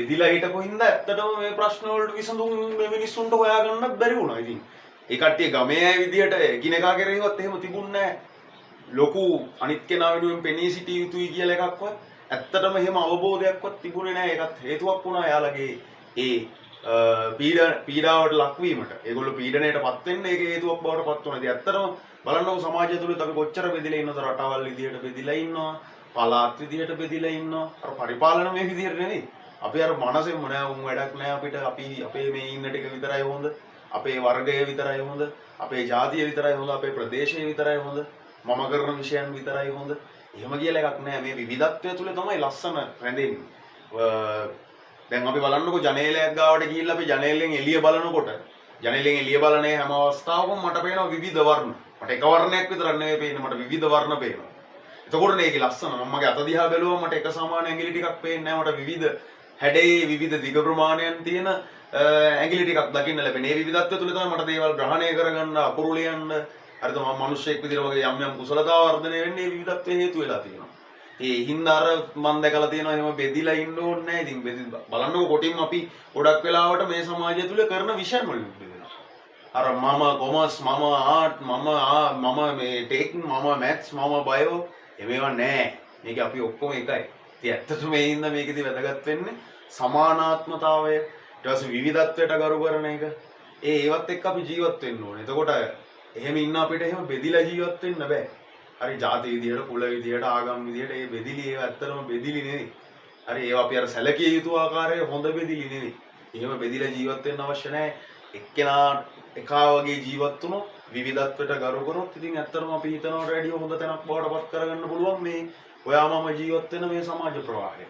බෙදිලා හිටපු හින්දා ඇත්තටම මේ ප්‍රශ්න වලට විසඳුම් මේ මිනිස්සුන්ට හොයාගන්නත් බැරි වුණා. ඉතින් ඒ කට්ටිය ගමේ අය විදියට එකිනෙකා කෙරෙහිවත් එහෙම තිබුණේ නැහැ. ලොකු අනිත් කෙනා වෙනුවෙන් පෙනී සිටිය යුතුයි කියලා එකක්වත් ඇත්තටම එහෙම අවබෝධයක්වත් තිබුණේ නැහැ. ඒකත් හේතුවක් වුණා යාළගේ ඒ පීඩාවට ලක්වීමට. ඒගොල්ලෝ පීඩණයටපත් වෙන්නේ ඒක හේතුවක් බවට පත් වුණා. ඉතින් ඇත්තටම බලන්නකො සමාජය තුළ අපි කොච්චර බෙදිලා ඉන්නවද? රටවල් විදියට බෙදිලා ඉන්නවා. පළාත් විදියට බෙදිලා ඉන්නවා. අර පරිපාලන මේ විදියට නෙවෙයි. අපි අර මනසෙම නෑ උන් වැඩක් නෑ අපිට. අපි අපේ මේ ඉන්න ටික විතරයි හොඳ. අපේ වර්ගය විතරයි හොඳ. අපේ ජාතිය විතරයි හොඳ. අපේ ප්‍රදේශය විතරයි හොඳ. මම කරන විෂයන් විතරයි හොඳ. එහෙම කියලා එකක් නෑ. මේ විවිධත්වය තුළ තමයි ලස්සන රැඳෙන්නේ. දැන් අපි බලන්නකො ජනේලයක් ගාවට ගිහිල්ලා අපි ජනේලෙන් එළිය බලනකොට ජනේලෙන් එළිය බලන්නේ හැම අවස්ථාවකම මට පේනවා විවිධ වර්ණ. මට එක වර්ණයක් විතරක් නෙවෙයි පේන්නේ. මට විවිධ වර්ණ පේනවා. එතකොට මේකේ ලස්සන මම මගේ අත දිහා බැලුවම මට එක සමාන ඇඟිලි ටිකක් පේන්නේ නැහැ. මට විවිධ හැඩේ විවිධ දිග ප්‍රමාණයන් තියෙන ඇඟිලි ටිකක් දකින්න ලැබෙන. මේ විවිධත්වය තුළ තමයි මට දේවල් ග්‍රහණය කරගන්න, අකුරු ලියන්න, හරිද මම මිනිස්සෙක් විදිහට වගේ යම් යම් කුසලතා වර්ධනය වෙන්නේ මේ විවිධත්වයේ හේතු වෙලා තියෙනවා. ඒ හින්දා අර මම දැකලා තියෙනවා එහෙම බෙදිලා ඉන්න ඕනේ නැහැ. ඉතින් බලන්නකො කොටින්ම අපි ගොඩක් වෙලාවට මේ සමාජය තුළ කරන විෂයන් වලින් බෙදෙනවා. අර මම කොමර්ස්, මම ආර්ට්, මම මේ ටෙක්, මම මැත්ස්, මම බයෝ ඒවා නෑ. මේක අපි ඔක්කොම එකයි. ඉතින් ඇත්තටම මේ හින්දා මේකෙදි වැදගත් වෙන්නේ සමානාත්මතාවය, ඊට පස්සේ විවිධත්වයට ගරු කරන එක. ඒවත් එක්ක අපි ජීවත් වෙන්න ඕනේ. එතකොට එහෙම ඉන්න අපිට එහෙම බෙදිලා ජීවත් වෙන්න බෑ. හරි ජාති විදියට, කුල විදියට, ආගම් විදියට මේ බෙදිලි ඒවා ඇත්තටම බෙදිලි නෙවෙයි. හරි ඒවා අපි අර සැලකිය යුතු ආකාරයේ හොඳ බෙදිලි නෙවෙයි. එහෙම බෙදිලා ජීවත් වෙන්න අවශ්‍ය නැහැ. එක්කෙනා එකා වගේ ජීවත් වුණොත් විවිධත්වයට ගරු කරොත් ඉතින් ඇත්තටම අපි හිතනවට වැඩිය හොඳ තැනක් බවට පත් කරගන්න පුළුවන් මේ ඔයාමම ජීවත් වෙන මේ සමාජ ප්‍රවාහය.